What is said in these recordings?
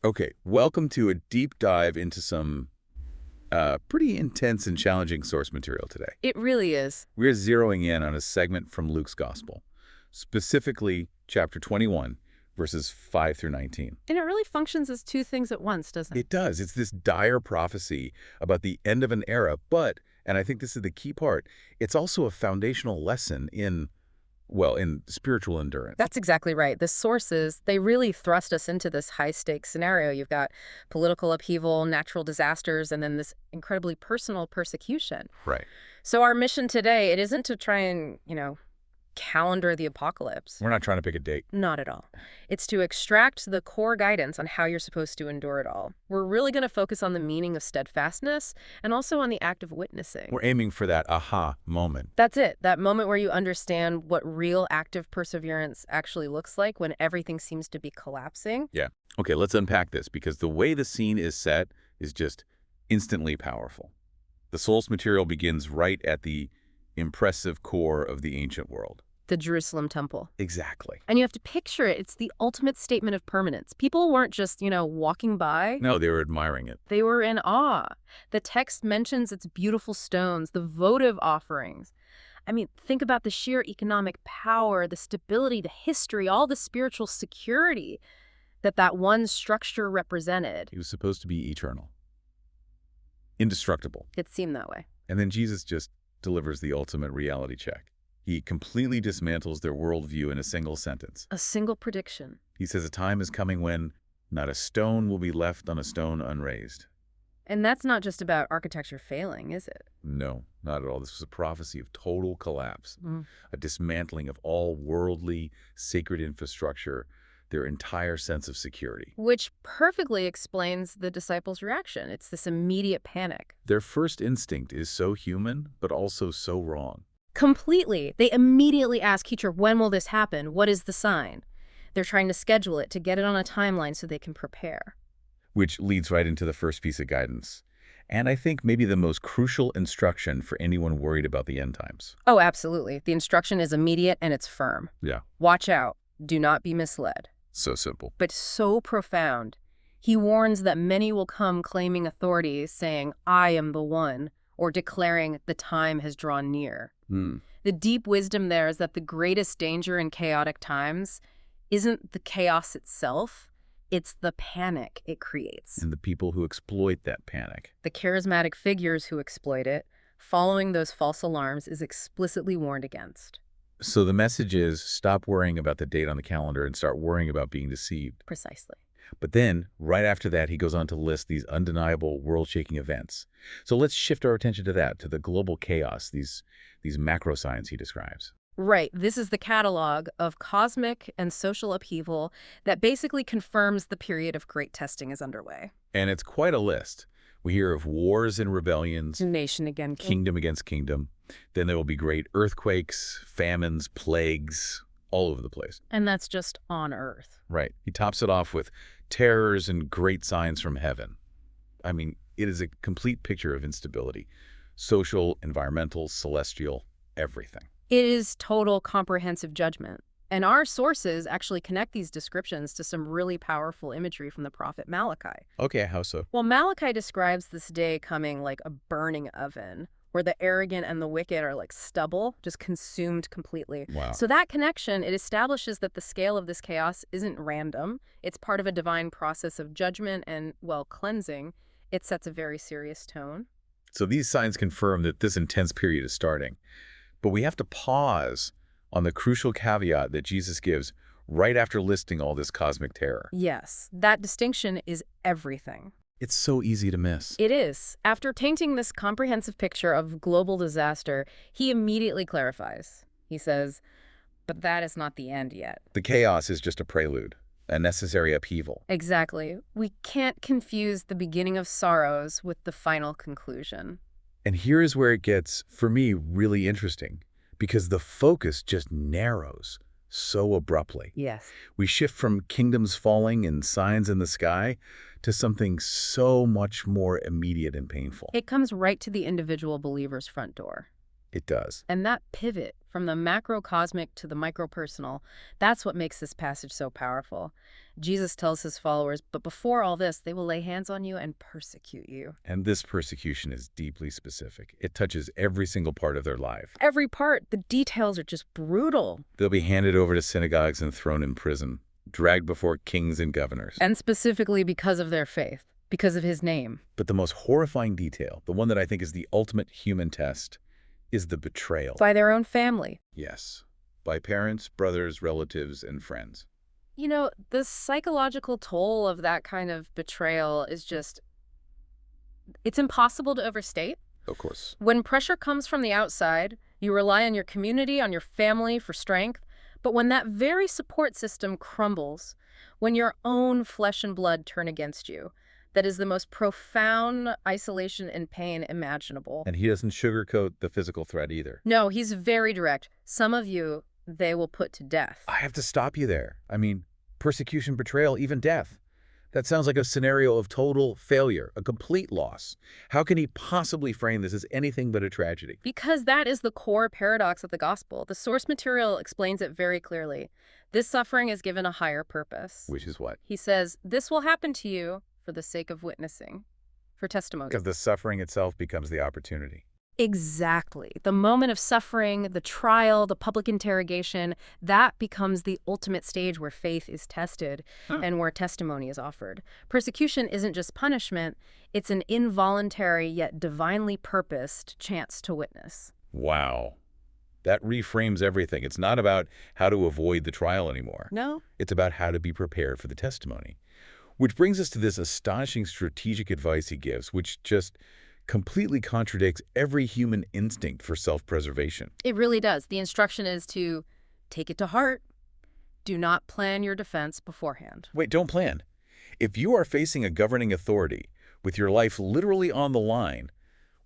Okay, welcome to a deep dive into some pretty intense and challenging source material today. It really is. We're zeroing in on a segment from Luke's Gospel, specifically chapter 21, verses 5 through 19. And it really functions as two things at once, doesn't it? It does. It's this dire prophecy about the end of an era, but, and I think this is the key part, it's also a foundational lesson in spiritual endurance. That's exactly right. The sources, they really thrust us into this high-stakes scenario. You've got political upheaval, natural disasters, and then this incredibly personal persecution. Right. So our mission today, it isn't to try and, calendar the apocalypse. We're not trying to pick a date. Not at all. It's to extract the core guidance on how you're supposed to endure it all. We're really going to focus on the meaning of steadfastness and also on the act of witnessing. We're aiming for that aha moment. That's it. That moment where you understand what real active perseverance actually looks like when everything seems to be collapsing. Yeah. Okay, let's unpack this because the way the scene is set is just instantly powerful. The source material begins right at the impressive core of the ancient world. The Jerusalem temple. Exactly. And you have to picture it. It's the ultimate statement of permanence. People weren't just, walking by. No, they were admiring it. They were in awe. The text mentions its beautiful stones, the votive offerings. I mean, think about the sheer economic power, the stability, the history, all the spiritual security that one structure represented. It was supposed to be eternal, indestructible. It seemed that way. And then Jesus just delivers the ultimate reality check. He completely dismantles their worldview in a single sentence. A single prediction. He says a time is coming when not a stone will be left on a stone unraised. And that's not just about architecture failing, is it? No, not at all. This was a prophecy of total collapse, Mm. a dismantling of all worldly, sacred infrastructure, their entire sense of security. Which perfectly explains the disciples' reaction. It's this immediate panic. Their first instinct is so human, but also so wrong. Completely. They immediately ask, teacher, when will this happen? What is the sign? They're trying to schedule it, to get it on a timeline so they can prepare. Which leads right into the first piece of guidance. And I think maybe the most crucial instruction for anyone worried about the end times. Oh, absolutely. The instruction is immediate and it's firm. Yeah. Watch out. Do not be misled. So simple. But so profound. He warns that many will come claiming authority, saying, I am the one, or declaring the time has drawn near. The deep wisdom there is that the greatest danger in chaotic times isn't the chaos itself, it's the panic it creates. And the people who exploit that panic. The charismatic figures who exploit it, following those false alarms, is explicitly warned against. So the message is stop worrying about the date on the calendar and start worrying about being deceived. Precisely. But then, right after that, he goes on to list these undeniable world-shaking events. So let's shift our attention to that, to the global chaos, these macro signs he describes. Right. This is the catalog of cosmic and social upheaval that basically confirms the period of great testing is underway. And it's quite a list. We hear of wars and rebellions, Nation again. kingdom against kingdom. Then there will be great earthquakes, famines, plagues, all over the place. And that's just on Earth. Right. He tops it off with terrors and great signs from heaven. I mean, it is a complete picture of instability. Social, environmental, celestial, everything. It is total comprehensive judgment. And our sources actually connect these descriptions to some really powerful imagery from the prophet Malachi. Okay, how so? Well, Malachi describes this day coming like a burning oven, where the arrogant and the wicked are like stubble, just consumed completely. Wow. So that connection, it establishes that the scale of this chaos isn't random. It's part of a divine process of judgment and, cleansing. It sets a very serious tone. So these signs confirm that this intense period is starting. But we have to pause on the crucial caveat that Jesus gives right after listing all this cosmic terror. Yes, that distinction is everything. It's so easy to miss. It is. After painting this comprehensive picture of global disaster, he immediately clarifies. He says, but that is not the end yet. The chaos is just a prelude, a necessary upheaval. Exactly. We can't confuse the beginning of sorrows with the final conclusion. And here is where it gets, for me, really interesting, because the focus just narrows so abruptly. Yes. We shift from kingdoms falling and signs in the sky to something so much more immediate and painful. It comes right to the individual believer's front door. It does. And that pivot from the macrocosmic to the micropersonal, that's what makes this passage so powerful. Jesus tells his followers, but before all this, they will lay hands on you and persecute you. And this persecution is deeply specific. It touches every single part of their life. Every part, the details are just brutal. They'll be handed over to synagogues and thrown in prison, dragged before kings and governors. And specifically because of their faith, because of his name. But the most horrifying detail, the one that I think is the ultimate human test, is the betrayal. By their own family. Yes. By parents, brothers, relatives, and friends. You know, the psychological toll of that kind of betrayal is just, it's impossible to overstate. Of course. When pressure comes from the outside, you rely on your community, on your family for strength. But when that very support system crumbles, when your own flesh and blood turn against you, that is the most profound isolation and pain imaginable. And he doesn't sugarcoat the physical threat either. No, he's very direct. Some of you, they will put to death. I have to stop you there. I mean, persecution, betrayal, even death. That sounds like a scenario of total failure, a complete loss. How can he possibly frame this as anything but a tragedy? Because that is the core paradox of the gospel. The source material explains it very clearly. This suffering is given a higher purpose. Which is what? He says, this will happen to you for the sake of witnessing, for testimony. Because the suffering itself becomes the opportunity. Exactly. The moment of suffering, the trial, the public interrogation, that becomes the ultimate stage where faith is tested and where testimony is offered. Persecution isn't just punishment, it's an involuntary yet divinely purposed chance to witness. Wow. That reframes everything. It's not about how to avoid the trial anymore. No? It's about how to be prepared for the testimony. Which brings us to this astonishing strategic advice he gives, which just completely contradicts every human instinct for self-preservation. It really does. The instruction is to take it to heart. Do not plan your defense beforehand. Wait, don't plan. If you are facing a governing authority with your life literally on the line,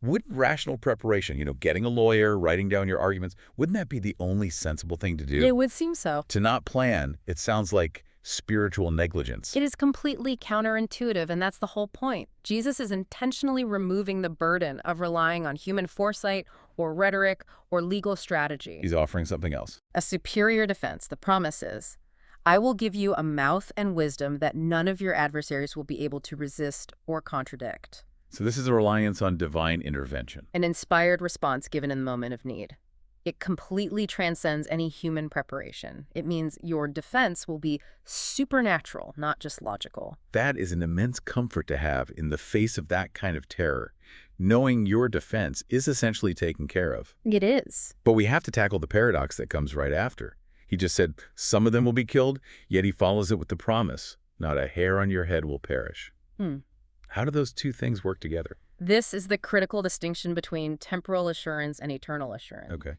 wouldn't rational preparation, getting a lawyer, writing down your arguments, wouldn't that be the only sensible thing to do? It would seem so. To not plan, it sounds like spiritual negligence. It is completely counterintuitive, and that's the whole point. Jesus is intentionally removing the burden of relying on human foresight or rhetoric or legal strategy. He's offering something else. A superior defense. The promise is, I will give you a mouth and wisdom that none of your adversaries will be able to resist or contradict. So this is a reliance on divine intervention. An inspired response given in the moment of need. It completely transcends any human preparation. It means your defense will be supernatural, not just logical. That is an immense comfort to have in the face of that kind of terror. Knowing your defense is essentially taken care of. It is. But we have to tackle the paradox that comes right after. He just said, some of them will be killed, yet he follows it with the promise, not a hair on your head will perish. How do those two things work together? This is the critical distinction between temporal assurance and eternal assurance. Okay.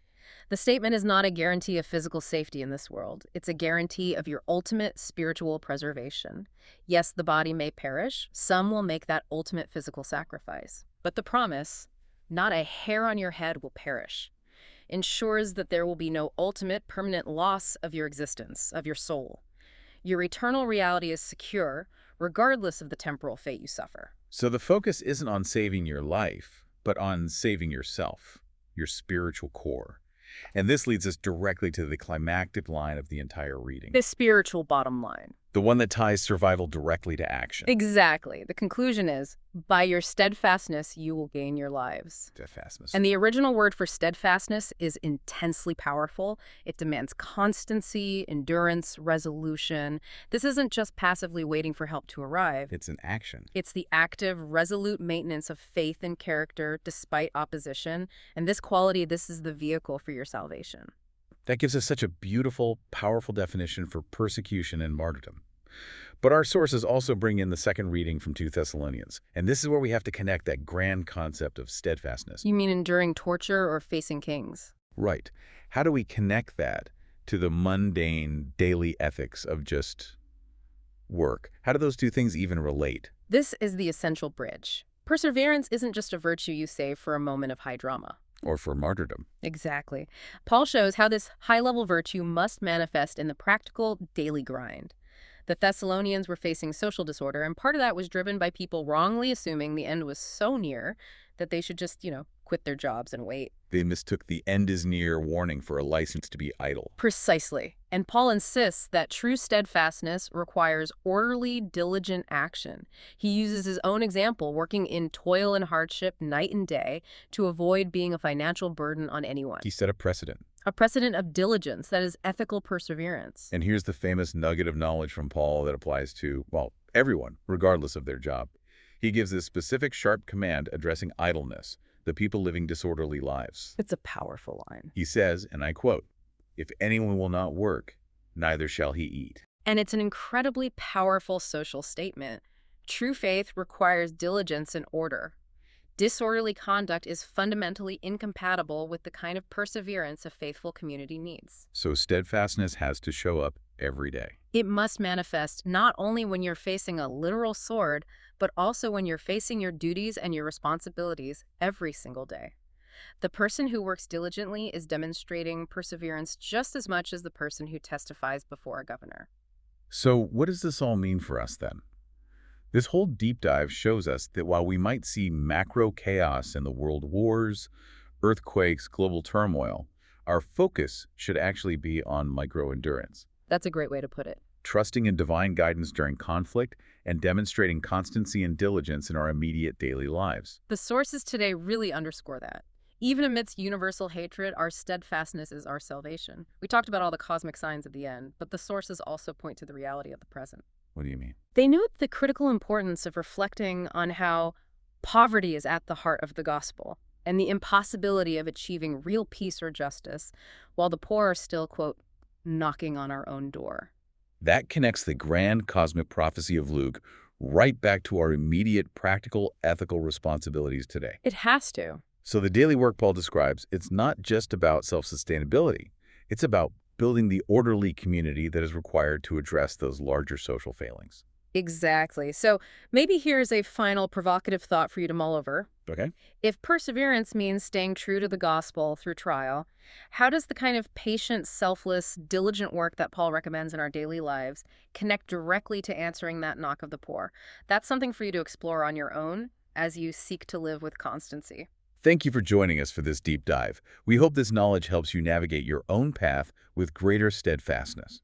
The statement is not a guarantee of physical safety in this world. It's a guarantee of your ultimate spiritual preservation. Yes, the body may perish. Some will make that ultimate physical sacrifice. But the promise, not a hair on your head will perish, ensures that there will be no ultimate permanent loss of your existence, of your soul. Your eternal reality is secure, regardless of the temporal fate you suffer. So the focus isn't on saving your life, but on saving yourself, your spiritual core. And this leads us directly to the climactic line of the entire reading. The spiritual bottom line. The one that ties survival directly to action. Exactly. The conclusion is, by your steadfastness, you will gain your lives. Steadfastness. And the original word for steadfastness is intensely powerful. It demands constancy, endurance, resolution. This isn't just passively waiting for help to arrive. It's an action. It's the active, resolute maintenance of faith and character despite opposition. And this quality, this is the vehicle for your salvation. That gives us such a beautiful, powerful definition for persecution and martyrdom. But our sources also bring in the second reading from 2 Thessalonians. And this is where we have to connect that grand concept of steadfastness. You mean enduring torture or facing kings? Right. How do we connect that to the mundane daily ethics of just work? How do those two things even relate? This is the essential bridge. Perseverance isn't just a virtue you save for a moment of high drama. Or for martyrdom. Exactly. Paul shows how this high-level virtue must manifest in the practical daily grind. The Thessalonians were facing social disorder, and part of that was driven by people wrongly assuming the end was so near that they should just, quit their jobs and wait. They mistook the end is near warning for a license to be idle. Precisely. And Paul insists that true steadfastness requires orderly, diligent action. He uses his own example, working in toil and hardship night and day to avoid being a financial burden on anyone. He set a precedent. A precedent of diligence, that is ethical perseverance. And here's the famous nugget of knowledge from Paul that applies to, well, everyone, regardless of their job. He gives this specific sharp command addressing idleness, the people living disorderly lives. It's a powerful line. He says, and I quote, "If anyone will not work, neither shall he eat." And it's an incredibly powerful social statement. True faith requires diligence and order. Disorderly conduct is fundamentally incompatible with the kind of perseverance a faithful community needs. So steadfastness has to show up every day. It must manifest not only when you're facing a literal sword, but also when you're facing your duties and your responsibilities every single day. The person who works diligently is demonstrating perseverance just as much as the person who testifies before a governor. So what does this all mean for us then? This whole deep dive shows us that while we might see macro chaos in the world wars, earthquakes, global turmoil, our focus should actually be on micro endurance. That's a great way to put it. Trusting in divine guidance during conflict and demonstrating constancy and diligence in our immediate daily lives. The sources today really underscore that. Even amidst universal hatred, our steadfastness is our salvation. We talked about all the cosmic signs of the end, but the sources also point to the reality of the present. What do you mean? They note the critical importance of reflecting on how poverty is at the heart of the gospel and the impossibility of achieving real peace or justice while the poor are still, quote, knocking on our own door. That connects the grand cosmic prophecy of Luke right back to our immediate practical ethical responsibilities today. It has to. So the daily work Paul describes, it's not just about self-sustainability. It's about building the orderly community that is required to address those larger social failings. Exactly. So maybe here's a final provocative thought for you to mull over. Okay. If perseverance means staying true to the gospel through trial, how does the kind of patient, selfless, diligent work that Paul recommends in our daily lives connect directly to answering that knock of the poor? That's something for you to explore on your own as you seek to live with constancy. Thank you for joining us for this deep dive. We hope this knowledge helps you navigate your own path with greater steadfastness.